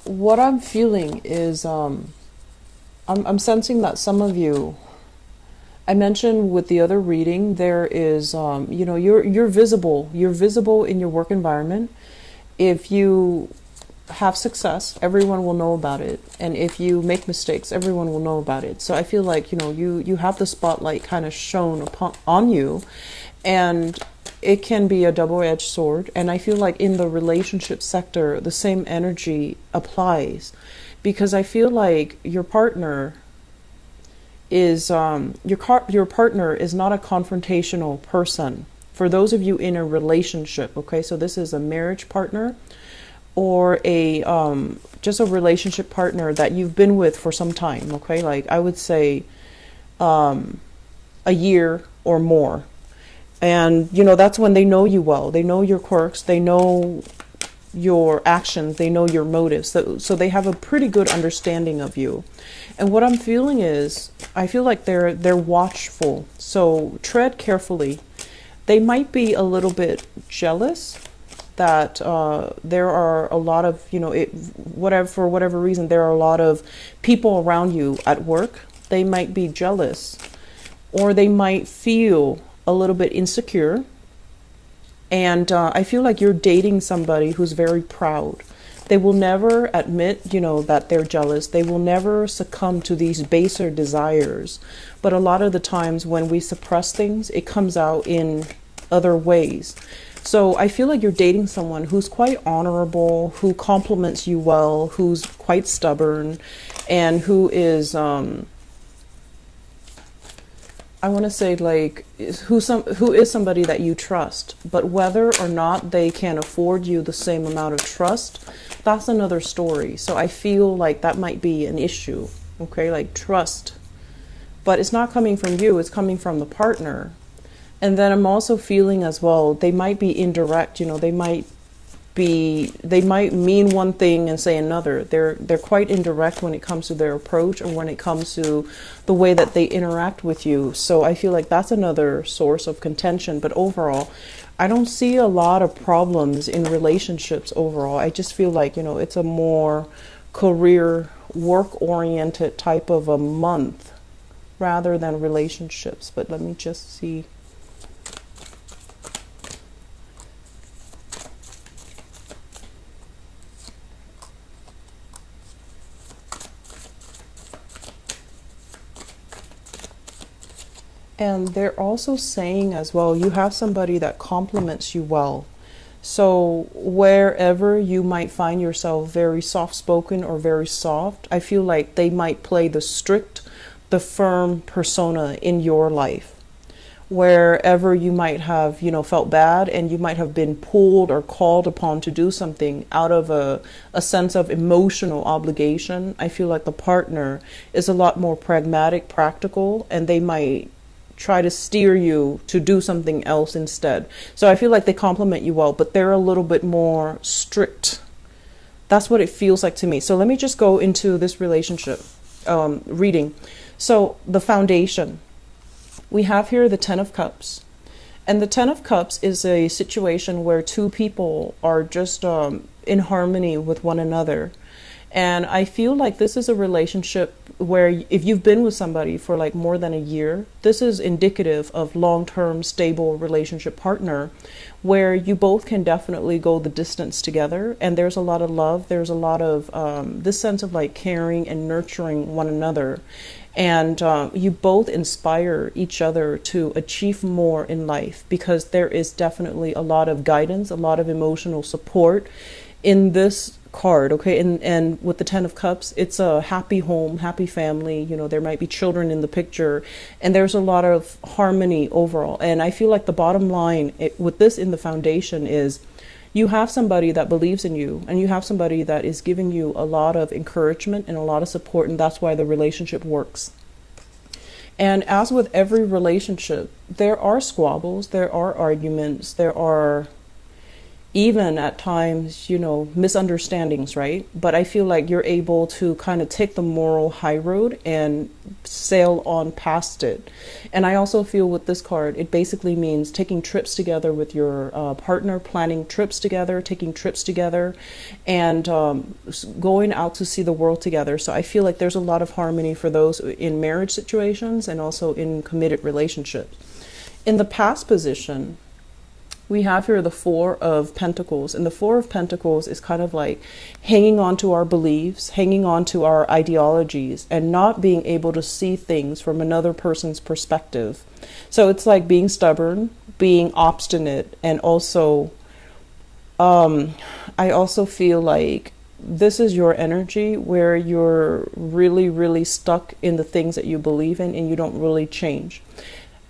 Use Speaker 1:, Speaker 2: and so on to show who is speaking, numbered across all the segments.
Speaker 1: what I'm feeling is I'm sensing that some of you, I mentioned with the other reading, there is you're visible. You're visible in your work environment. If you have success, everyone will know about it, and if you make mistakes, everyone will know about it. So I feel like you have the spotlight kind of shown upon on you, and it can be a double-edged sword. And I feel like in the relationship sector, the same energy applies, because I feel like your partner is your partner is not a confrontational person. For those of you in a relationship, okay, so this is a marriage partner or a just a relationship partner that you've been with for some time, okay? Like I would say a year or more. And that's when they know you well. They know your quirks, they know your actions, they know your motives. So they have a pretty good understanding of you. And what I'm feeling is, I feel like they're watchful. So tread carefully. They might be a little bit jealous that there are a lot of, for whatever reason, there are a lot of people around you at work. They might be jealous, or they might feel a little bit insecure. And I feel like you're dating somebody who's very proud. They will never admit, that they're jealous. They will never succumb to these baser desires. But a lot of the times when we suppress things, it comes out in other ways. So I feel like you're dating someone who's quite honorable, who compliments you well, who's quite stubborn, and who is, I want to say, like, who is somebody that you trust. But whether or not they can afford you the same amount of trust, that's another story. So I feel like that might be an issue, okay, like trust. But it's not coming from you, it's coming from the partner. And then I'm also feeling as well, they might be indirect, they might mean one thing and say another. They're quite indirect when it comes to their approach, or when it comes to the way that they interact with you. So I feel like that's another source of contention. But overall, I don't see a lot of problems in relationships overall. I just feel like, it's a more career, work-oriented type of a month rather than relationships. But let me just see. And they're also saying as well, you have somebody that compliments you well. So wherever you might find yourself very soft-spoken or very soft, I feel like they might play the strict, the firm persona in your life. Wherever you might have, felt bad, and you might have been pulled or called upon to do something out of a sense of emotional obligation, I feel like the partner is a lot more pragmatic, practical, and they might try to steer you to do something else instead. So I feel like they compliment you well, but they're a little bit more strict. That's what it feels like to me. So let me just go into this relationship reading. So the foundation. We have here the Ten of Cups. And the Ten of Cups is a situation where two people are just in harmony with one another. And I feel like this is a relationship where if you've been with somebody for like more than a year, this is indicative of long-term stable relationship partner where you both can definitely go the distance together. And there's a lot of love. There's a lot of this sense of like caring and nurturing one another. And you both inspire each other to achieve more in life, because there is definitely a lot of guidance, a lot of emotional support in this card, okay? And with the Ten of Cups, it's a happy home, happy family. There might be children in the picture, and there's a lot of harmony overall. And I feel like the bottom line with this in the foundation is you have somebody that believes in you, and you have somebody that is giving you a lot of encouragement and a lot of support, and that's why the relationship works. And as with every relationship, there are squabbles, there are arguments, there are even at times, misunderstandings, right? But I feel like you're able to kind of take the moral high road and sail on past it. And I also feel with this card, it basically means taking trips together with your partner, planning trips together, taking trips together, and going out to see the world together. So I feel like there's a lot of harmony for those in marriage situations and also in committed relationships. In the past position, we have here the Four of Pentacles. And the Four of Pentacles is kind of like hanging on to our beliefs, hanging on to our ideologies, and not being able to see things from another person's perspective. So it's like being stubborn, being obstinate, and also, I also feel like this is your energy where you're really, really stuck in the things that you believe in and you don't really change.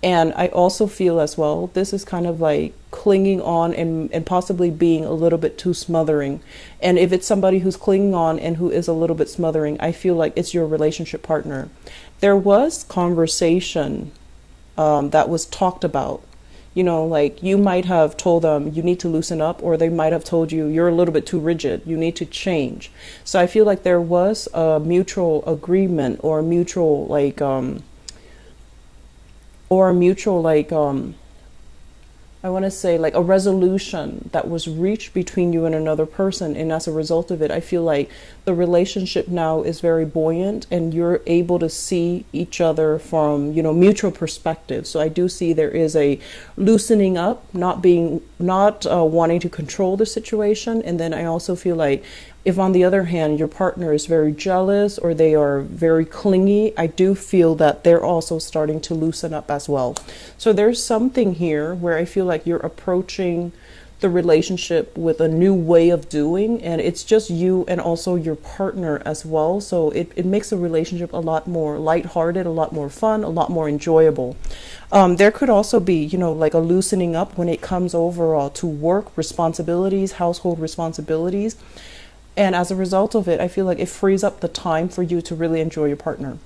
Speaker 1: And I also feel as well, this is kind of like clinging on and possibly being a little bit too smothering. And if it's somebody who's clinging on and who is a little bit smothering, I feel like it's your relationship partner. There was conversation that was talked about. Like you might have told them you need to loosen up, or they might have told you you're a little bit too rigid, you need to change. So I feel like there was a mutual agreement or a mutual I want to say like a resolution that was reached between you and another person. And as a result of it, I feel like the relationship now is very buoyant and you're able to see each other from, mutual perspective. So I do see there is a loosening up, not wanting to control the situation. And then I also feel like if on the other hand, your partner is very jealous or they are very clingy, I do feel that they're also starting to loosen up as well. So there's something here where I feel like you're approaching the relationship with a new way of doing, and it's just you and also your partner as well. So it makes the relationship a lot more lighthearted, a lot more fun, a lot more enjoyable. There could also be, like a loosening up when it comes overall to work responsibilities, household responsibilities. And as a result of it, I feel like it frees up the time for you to really enjoy your partner.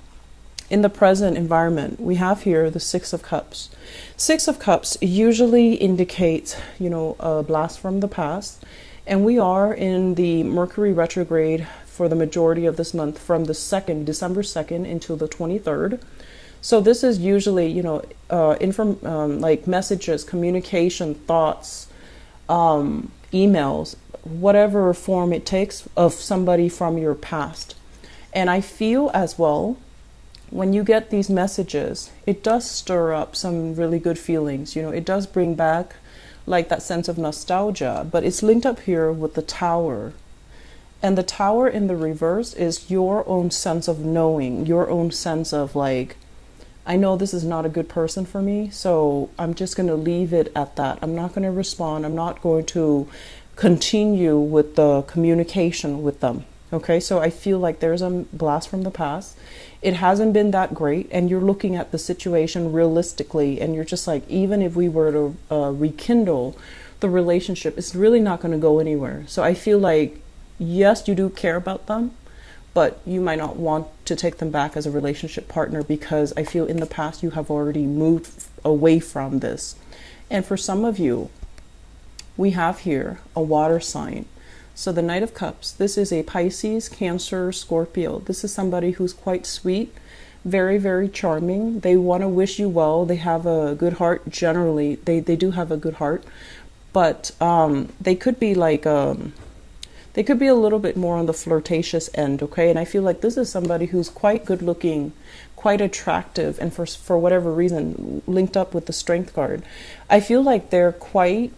Speaker 1: In the present environment, we have here the Six of Cups. Six of Cups usually indicates, a blast from the past. And we are in the Mercury retrograde for the majority of this month from the December 2nd until the 23rd. So this is usually, like messages, communication, thoughts, emails, whatever form it takes of somebody from your past. And I feel as well, when you get these messages, it does stir up some really good feelings. It does bring back like that sense of nostalgia, but it's linked up here with the Tower. And the Tower in the reverse is your own sense of knowing, your own sense of like, I know this is not a good person for me, so I'm just going to leave it at that. I'm not going to respond. I'm not going to continue with the communication with them. Okay, so I feel like there's a blast from the past. It hasn't been that great, and you're looking at the situation realistically, and you're just like, even if we were to rekindle the relationship, it's really not going to go anywhere. So I feel like, yes, you do care about them, but you might not want to take them back as a relationship partner because I feel in the past you have already moved away from this. And for some of you, we have here a water sign. So the Knight of Cups, this is a Pisces, Cancer, Scorpio. This is somebody who's quite sweet, very, very charming. They want to wish you well. They have a good heart. Generally, they do have a good heart. But they could be like, they could be a little bit more on the flirtatious end, okay? And I feel like this is somebody who's quite good looking, quite attractive, and for whatever reason, linked up with the Strength card. I feel like they're quite,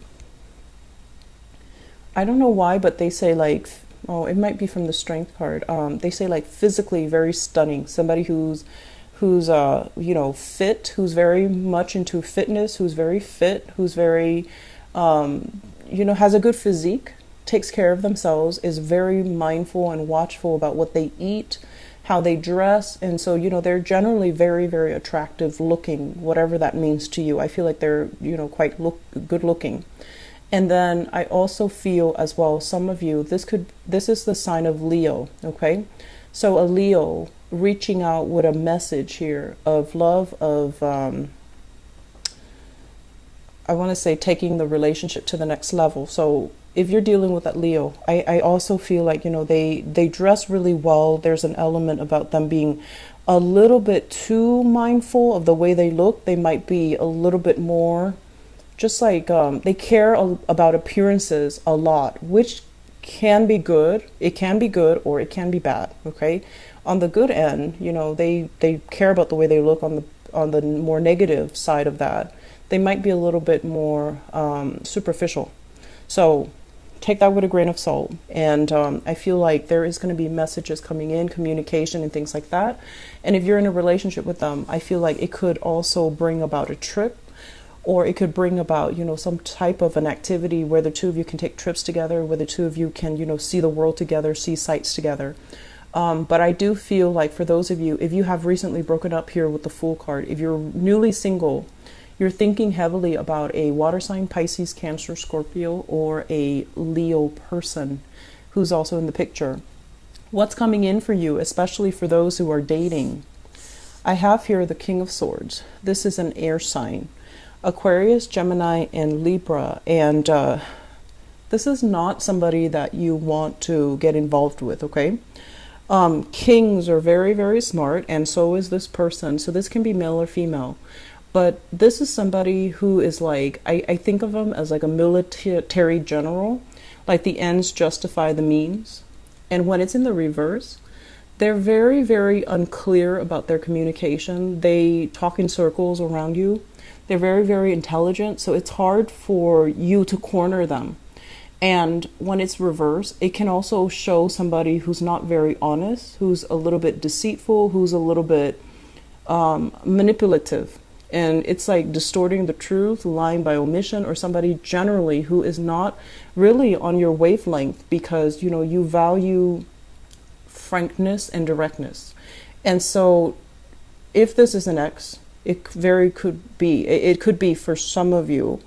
Speaker 1: I don't know why, but they say like, it might be from the Strength card. They say like physically very stunning. Somebody who's fit, who's very much into fitness, who's very fit, who's very, has a good physique, takes care of themselves, is very mindful and watchful about what they eat, how they dress. And so, they're generally very, very attractive looking, whatever that means to you. I feel like they're, quite good looking. And then I also feel as well, some of you, this is the sign of Leo, okay? So a Leo reaching out with a message here of love, of, I want to say taking the relationship to the next level. So if you're dealing with that Leo, I also feel like, they dress really well. There's an element about them being a little bit too mindful of the way they look. They might be a little bit more just like they care about appearances a lot, which can be good. It can be good or it can be bad. Okay. On the good end, they care about the way they look. On the more negative side of that, they might be a little bit more superficial. So take that with a grain of salt. And I feel like there is going to be messages coming in, communication and things like that. And if you're in a relationship with them, I feel like it could also bring about a trip, or it could bring about, some type of an activity where the two of you can take trips together, where the two of you can, see the world together, see sights together. But I do feel like for those of you, if you have recently broken up here with the Fool card, if you're newly single, you're thinking heavily about a water sign, Pisces, Cancer, Scorpio, or a Leo person who's also in the picture. What's coming in for you, especially for those who are dating? I have here the King of Swords. This is an air sign. Aquarius, Gemini, and Libra. And this is not somebody that you want to get involved with, okay? Kings are very, very smart, and so is this person. So this can be male or female. But this is somebody who is like, I think of them as like a military general, like the ends justify the means. And when it's in the reverse, they're very, very unclear about their communication. They talk in circles around you. They're very, very intelligent, so it's hard for you to corner them. And when it's reverse, it can also show somebody who's not very honest, who's a little bit deceitful, who's a little bit manipulative. And it's like distorting the truth, lying by omission, or somebody generally who is not really on your wavelength because, you value frankness and directness. And so if this is an ex, it could be for some of you.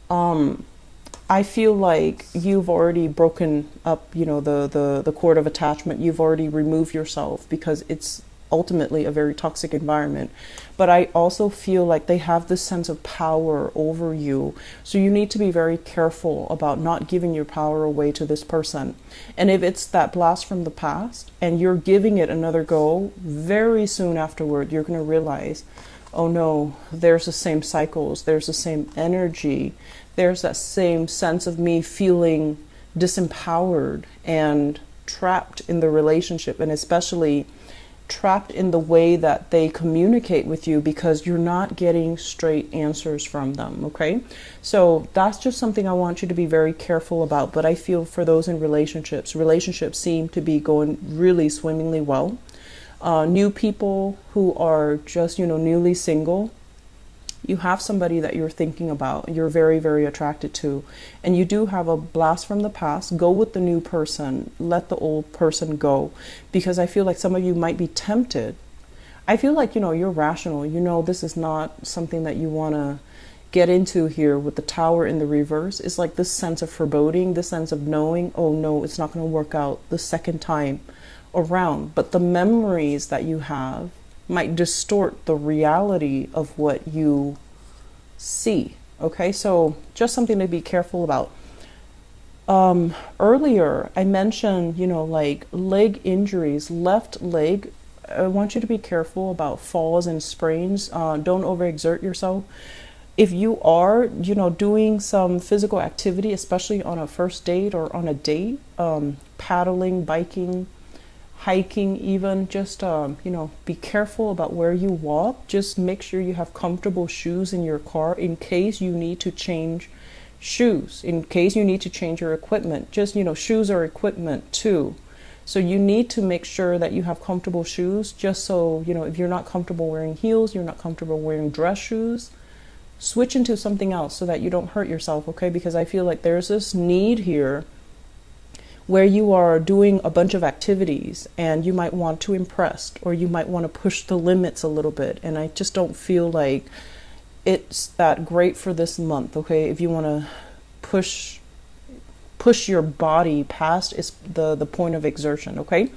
Speaker 1: I feel like you've already broken up, the cord of attachment. You've already removed yourself because it's ultimately a very toxic environment. But I also feel like they have this sense of power over you. So you need to be very careful about not giving your power away to this person. And if it's that blast from the past and you're giving it another go, very soon afterward, you're going to realize, oh no, there's the same cycles, there's the same energy, there's that same sense of me feeling disempowered and trapped in the relationship, and especially trapped in the way that they communicate with you because you're not getting straight answers from them, okay? So that's just something I want you to be very careful about. But I feel for those in relationships seem to be going really swimmingly well. New people who are just, newly single, you have somebody that you're thinking about, you're very, very attracted to, and you do have a blast from the past. Go with the new person, let the old person go, because I feel like some of you might be tempted. I feel like, you're rational, this is not something that you want to get into here with the Tower in the reverse. It's like this sense of foreboding, this sense of knowing, oh no, it's not going to work out the second time around. But the memories that you have might distort the reality of what you see. Okay, so just something to be careful about. Earlier I mentioned, like leg injuries, left leg. I want you to be careful about falls and sprains. Don't overexert yourself. If you are, doing some physical activity, especially on a first date or on a date, paddling, biking, hiking, even just, be careful about where you walk. Just make sure you have comfortable shoes in your car in case you need to change shoes, in case you need to change your equipment. Just, shoes are equipment too. So you need to make sure that you have comfortable shoes, just so, if you're not comfortable wearing heels, you're not comfortable wearing dress shoes, switch into something else so that you don't hurt yourself, okay? Because I feel like there's this need here where you are doing a bunch of activities and you might want to impress, or you might want to push the limits a little bit. And I just don't feel like it's that great for this month, okay? If you want to push your body past the point of exertion, okay?